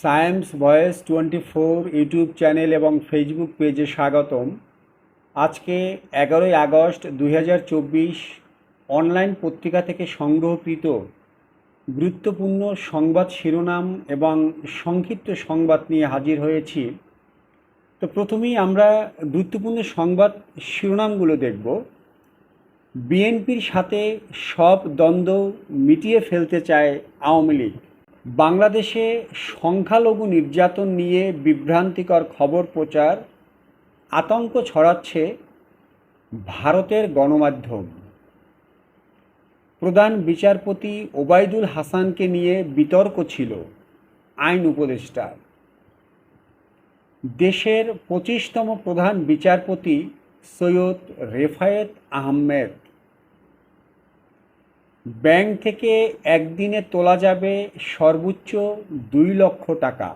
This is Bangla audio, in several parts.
সায়েন্স ভয়েস 24 ইউটিউব চ্যানেল এবং ফেসবুক পেজে স্বাগতম। আজকে 11ই আগস্ট 2024 অনলাইন পত্রিকা থেকে সংগ্রহকৃত গুরুত্বপূর্ণ সংবাদ শিরোনাম এবং সংক্ষিপ্ত সংবাদ নিয়ে হাজির হয়েছি। তো প্রথমেই আমরা গুরুত্বপূর্ণ সংবাদ শিরোনামগুলো দেখব। বিএনপির সাথে সব দ্বন্দ্ব মিটিয়ে ফেলতে চায় আওয়ামী লীগ। বাংলাদেশে সংখ্যালঘু নির্যাতন নিয়ে বিভ্রান্তিকর খবর প্রচার, আতঙ্ক ছড়াচ্ছে ভারতের গণমাধ্যম। প্রধান বিচারপতি ওবায়দুল হাসানকে নিয়ে বিতর্ক ছিল আইন উপদেষ্টার। দেশের 25তম প্রধান বিচারপতি সৈয়দ রেফায়েত আহমেদ। ব্যাংক থেকে একদিনে তোলা যাবে সর্বোচ্চ 2 লক্ষ টাকা।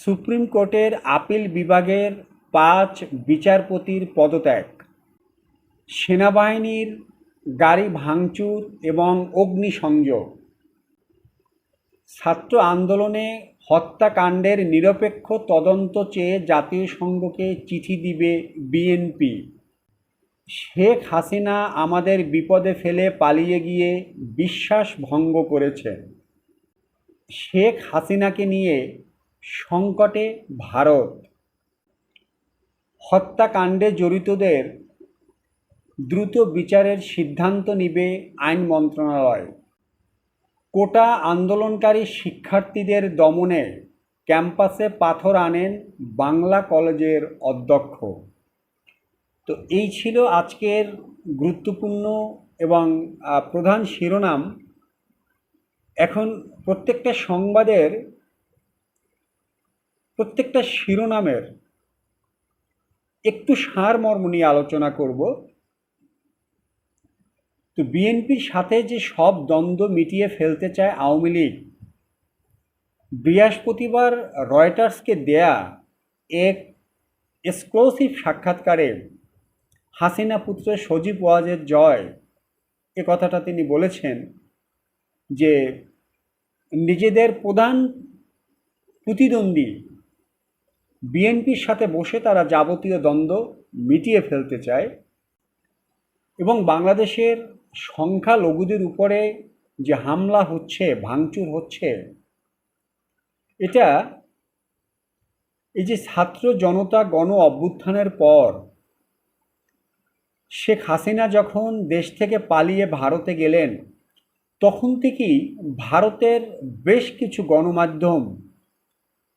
সুপ্রিম কোর্টের আপিল বিভাগের 5 বিচারপতির পদত্যাগ। সেনাবাহিনীর গাড়ি ভাঙচুর এবং অগ্নিসংযোগ। ছাত্র আন্দোলনে হত্যাকাণ্ডের নিরপেক্ষ তদন্ত চেয়ে জাতীয় সংঘকে চিঠি দিবে বিএনপি। শেখ হাসিনা আমাদের বিপদে ফেলে পালিয়ে গিয়ে বিশ্বাস ভঙ্গ করেছেন। শেখ হাসিনাকে নিয়ে সংকটে ভারত। হত্যাকাণ্ডে জড়িতদের দ্রুত বিচারের সিদ্ধান্ত নেবে আইন মন্ত্রণালয়। কোটা আন্দোলনকারী শিক্ষার্থীদের দমনে ক্যাম্পাসে পাথর আনেন বাংলা কলেজের অধ্যক্ষ। তো এই ছিল আজকের গুরুত্বপূর্ণ এবং প্রধান শিরোনাম। এখন প্রত্যেকটা সংবাদের প্রত্যেকটা শিরোনামের একটু সারমর্ম নিয়ে আলোচনা করব। তো বিএনপির সাথে যে সব দ্বন্দ্ব মিটিয়ে ফেলতে চায় আওয়ামী লীগ, বৃহস্পতিবার রয়টার্সকে দেয়া এক এক্সক্লুসিভ সাক্ষাৎকারে হাসিনা পুত্র সজীব ওয়াজেদ জয় এ কথাটা তিনি বলেছেন যে নিজেদের প্রধান প্রতিদ্বন্দ্বী বিএনপির সাথে বসে তারা যাবতীয় দ্বন্দ্ব মিটিয়ে ফেলতে চায় এবং বাংলাদেশের সংখ্যালঘুদের উপরে যে হামলা হচ্ছে, ভাঙচুর হচ্ছে, এটা এই যে ছাত্র জনতা গণ অভ্যুত্থানের পর শেখ হাসিনা যখন দেশ থেকে পালিয়ে ভারতে গেলেন, তখন থেকেই ভারতের বেশ কিছু গণমাধ্যম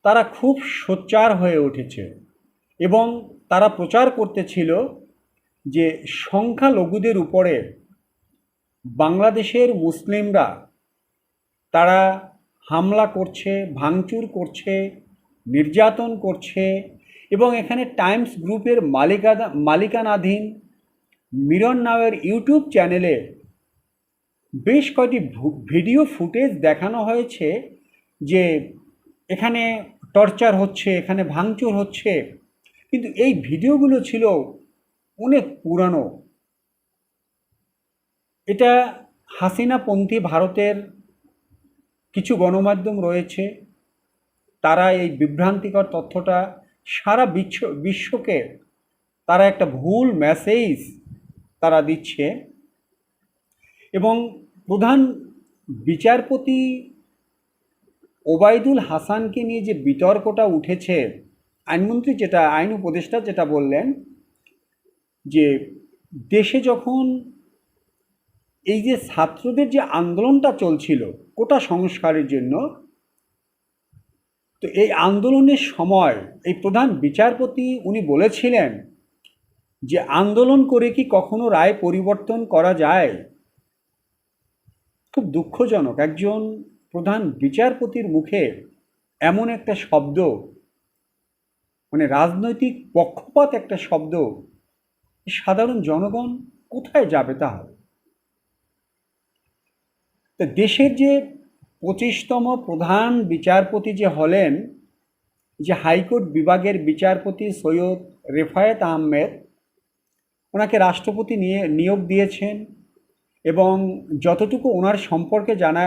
তারা খুব সোচ্চার হয়ে উঠেছে এবং তারা প্রচার করতেছিল যে সংখ্যালঘুদের উপরে বাংলাদেশের মুসলিমরা তারা হামলা করছে, ভাঙচুর করছে, নির্যাতন করছে এবং এখানে টাইমস গ্রুপের মালিকানাধীন মিরন নামের ইউটিউব চ্যানেলে বেশ কয়েকটি ভিডিও ফুটেজ দেখানো হয়েছে যে এখানে টর্চার হচ্ছে, এখানে ভাঙচুর হচ্ছে, কিন্তু এই ভিডিওগুলো ছিল অনেক পুরানো। এটা হাসিনাপন্থী ভারতের কিছু গণমাধ্যম রয়েছে, তারা এই বিভ্রান্তিকর তথ্যটা সারা বিশ্বকে তারা একটা ভুল মেসেজ তারা দিচ্ছে এবং প্রধান বিচারপতি ওবায়দুল হাসানকে নিয়ে যে বিতর্কটা উঠেছে, আইনমন্ত্রী আইন উপদেষ্টা যেটা বললেন যে দেশে যখন এই যে ছাত্রদের যে আন্দোলনটা চলছিল কোটা সংস্কারের জন্য, তো এই আন্দোলনের সময় এই প্রধান বিচারপতি উনি বলেছিলেন যে আন্দোলন করে কি কখনো রায় পরিবর্তন করা যায়? খুব দুঃখজনক একজন প্রধান বিচারপতির মুখে এমন একটা শব্দ, মানে রাজনৈতিক পক্ষপাত একটা শব্দ, সাধারণ জনগণ কোথায় যাবে তাহলে? তো দেশের যে 25তম প্রধান বিচারপতি যে হলেন, যে হাইকোর্ট বিভাগের বিচারপতি সৈয়দ রেফায়েত আহমেদ, ওনাকে রাষ্ট্রপতি নিয়োগ দিয়েছেন এবং যতটুকু ওনার সম্পর্কে জানা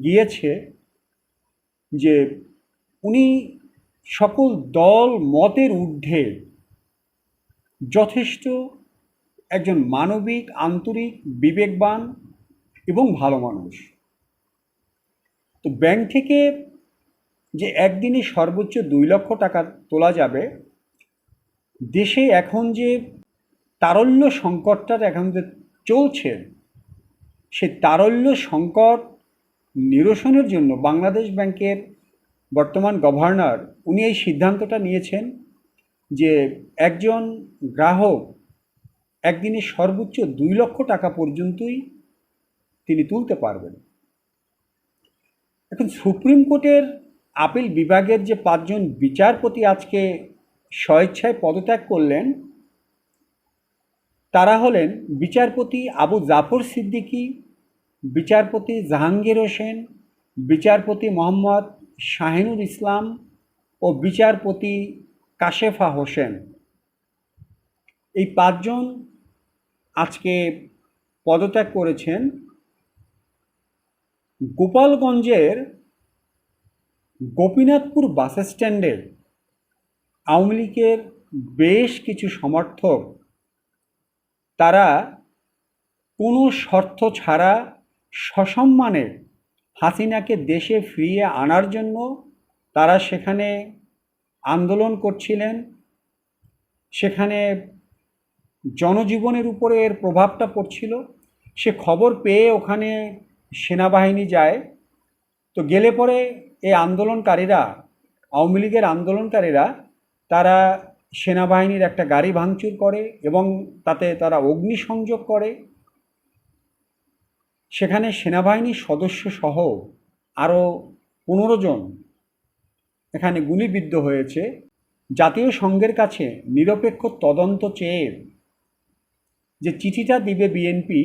গিয়েছে যে উনি সকল দল মতের ঊর্ধ্বে যথেষ্ট একজন মানবিক, আন্তরিক, বিবেকবান এবং ভালো মানুষ। তো ব্যাংক থেকে যে একদিনে সর্বোচ্চ 2 লক্ষ টাকা তোলা যাবে, দেশে এখন যে তারল্য সংকটটা এখন যে চলছে, সেই তারল্য সংকট নিরসনের জন্য বাংলাদেশ ব্যাংকের বর্তমান গভর্নর উনি এই সিদ্ধান্তটা নিয়েছেন যে একজন গ্রাহক একদিনে সর্বোচ্চ 2 লক্ষ টাকা পর্যন্তই তিনি তুলতে পারবেন। এখন সুপ্রিম কোর্টের আপিল বিভাগের যে 5জন বিচারপতি আজকে স্বেচ্ছায় পদত্যাগ করলেন, তারা হলেন বিচারপতি আবু জাফর সিদ্দিকী, বিচারপতি জাহাঙ্গীর হোসেন, বিচারপতি মোহাম্মদ শাহিনুর ইসলাম ও বিচারপতি কাশেফা হোসেন। এই 5জন আজকে পদত্যাগ করেছেন। গোপালগঞ্জের গোপীনাথপুর বাস স্ট্যান্ডে আওয়ামী লীগের বেশ কিছু সমর্থক তারা কোনো শর্ত ছাড়া সসম্মানে হাসিনাকে দেশে ফিরিয়ে আনার জন্য তারা সেখানে আন্দোলন করছিলেন। সেখানে জনজীবনের উপরে এর প্রভাবটা পড়ছিল। সে খবর পেয়ে ওখানে সেনাবাহিনী যায়। তো গেলে পরে এই আন্দোলনকারীরা, আওয়ামী লীগের আন্দোলনকারীরা, তারা সেনাবাহিনীর একটা গাড়ি ভাঙচুর করে এবং তাতে তারা অগ্নিসংযোগ করে। সেখানে সেনাবাহিনীর সদস্য সহ আরও 15 জন এখানে গুলিবিদ্ধ হয়েছে। জাতীয় সংঘের কাছে নিরপেক্ষ তদন্ত চেয়ে যে চিঠিটা দিবে বিএনপি,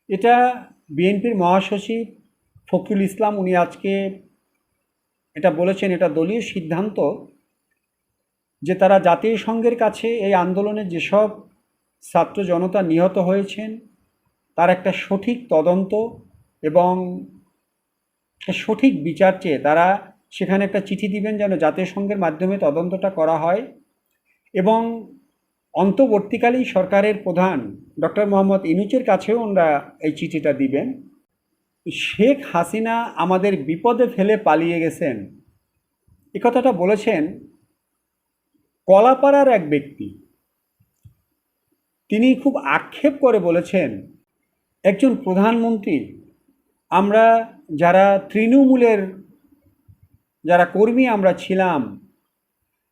এটা বিএনপির মহাসচিব ফখরুল ইসলাম উনি আজকে এটা বলেছেন, এটা দলীয় সিদ্ধান্ত যে তারা জাতীয় সংঘের কাছে এই আন্দোলনে যেসব ছাত্র জনতা নিহত হয়েছেন তার একটা সঠিক তদন্ত এবং সঠিক বিচার চেয়ে তারা সেখানে একটা চিঠি দিবেন যেন জাতীয় সংঘের মাধ্যমে তদন্তটা করা হয়। এবং অন্তর্বর্তীকালীন সরকারের প্রধান ডক্টর মোহাম্মদ ইউনূসের কাছেও ওনারা এই চিঠিটা দিবেন। শেখ হাসিনা আমাদের বিপদে ফেলে পালিয়ে গেছেন, এ কথাটা বলেছেন কলাপাড়ার এক ব্যক্তি। তিনি খুব আক্ষেপ করে বলেছেন, একজন প্রধানমন্ত্রী, আমরা যারা তৃণমূলের যারা কর্মী আমরা ছিলাম,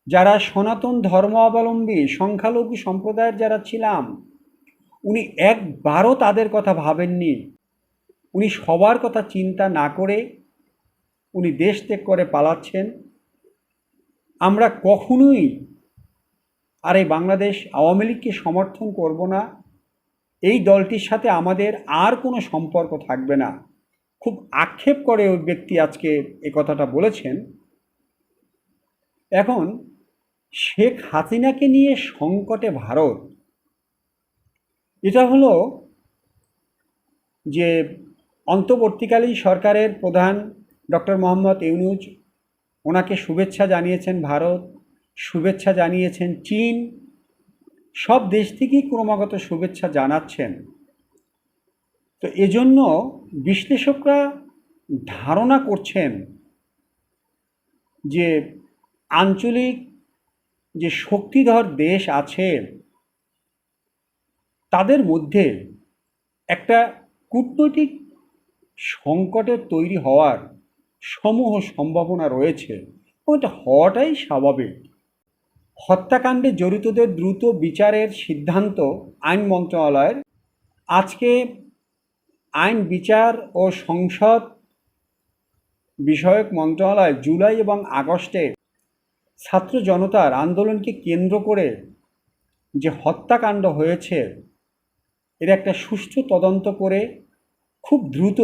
যারা সনাতন ধর্মাবলম্বী সংখ্যালঘু সম্প্রদায়ের যারা ছিলাম, উনি একবারও তাদের কথা ভাবেননি। উনি সবার কথা চিন্তা না করে উনি দেশ ত্যাগ করে পালাচ্ছেন। আমরা কখনোই আর এই বাংলাদেশ আওয়ামী লীগকে সমর্থন করব না। এই দলটির সাথে আমাদের আর কোনো সম্পর্ক থাকবে না। খুব আক্ষেপ করে ওই ব্যক্তি আজকে এই কথাটা বলেছেন। এখন শেখ হাসিনাকে নিয়ে সংকটে ভারত, এটা হলো যে অন্তর্বর্তীকালীন সরকারের প্রধান ডক্টর মোহাম্মদ ইউনূস, ওনাকে শুভেচ্ছা জানিয়েছেন ভারত, শুভেচ্ছা জানিয়েছেন চীন, সব দেশ থেকেই ক্রমাগত শুভেচ্ছা জানাচ্ছেন। তো এজন্য বিশ্লেষকরা ধারণা করছেন যে আঞ্চলিক যে শক্তিধর দেশ আছে তাদের মধ্যে একটা কূটনৈতিক সংকটের তৈরি হওয়ার সমূহ সম্ভাবনা রয়েছে এবং এটা হওয়াটাই স্বাভাবিক। হত্যাকাণ্ডে জড়িতদের দ্রুত বিচারের সিদ্ধান্ত আইন মন্ত্রণালয়ের। আজকে আইন বিচার ও সংসদ বিষয়ক মন্ত্রণালয় জুলাই এবং আগস্টে ছাত্র জনতার আন্দোলনকে কেন্দ্র করে যে হত্যাকাণ্ড হয়েছে এর একটা সুষ্ঠু তদন্ত করে খুব দ্রুত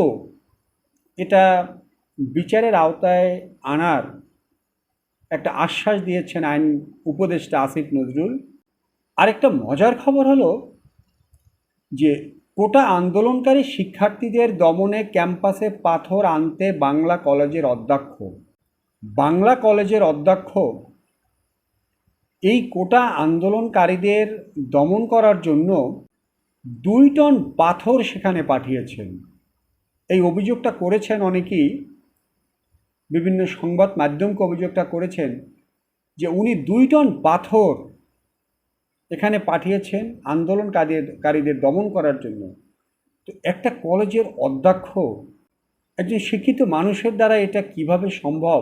এটা বিচারের আওতায় আনার একটা আশ্বাস দিয়েছেন আইন উপদেষ্টা আসিফ নজরুল। আরেকটা মজার খবর হলো যে কোটা আন্দোলনকারী শিক্ষার্থীদের দমনে ক্যাম্পাসে পাথর আনতে বাংলা কলেজের অধ্যক্ষ এই কোটা আন্দোলনকারীদের দমন করার জন্য 2 টন পাথর সেখানে পাঠিয়েছেন। এই অভিযোগটা করেছেন অনেকেই, বিভিন্ন সংবাদ মাধ্যমকে অভিযোগটা করেছেন যে উনি 2 টন পাথর এখানে পাঠিয়েছেন আন্দোলনকারীদের দমন করার জন্য। তো একটা কলেজের অধ্যক্ষ, একজন শিক্ষিত মানুষের দ্বারা এটা কিভাবে সম্ভব,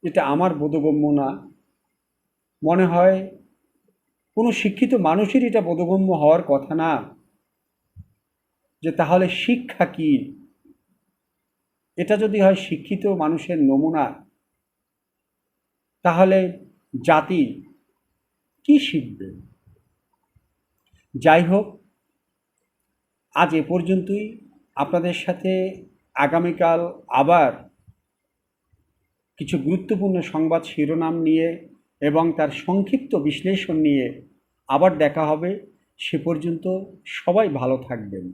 এটা আমার বোধগম্য না। মনে হয় কোনো শিক্ষিত মানুষের এটা বোধগম্য হওয়ার কথা না। যে তাহলে শিক্ষা কি? এটা যদি হয় শিক্ষিত মানুষের নমুনা, তাহলে জাতি কি শিখবে? যাই হোক, আজ এ পর্যন্তই। আপনাদের সাথে আগামীকাল আবার কিছু গুরুত্বপূর্ণ সংবাদ শিরোনাম নিয়ে এবং তার সংক্ষিপ্ত বিশ্লেষণ নিয়ে আবার দেখা হবে। সে পর্যন্ত সবাই ভালো থাকবেন।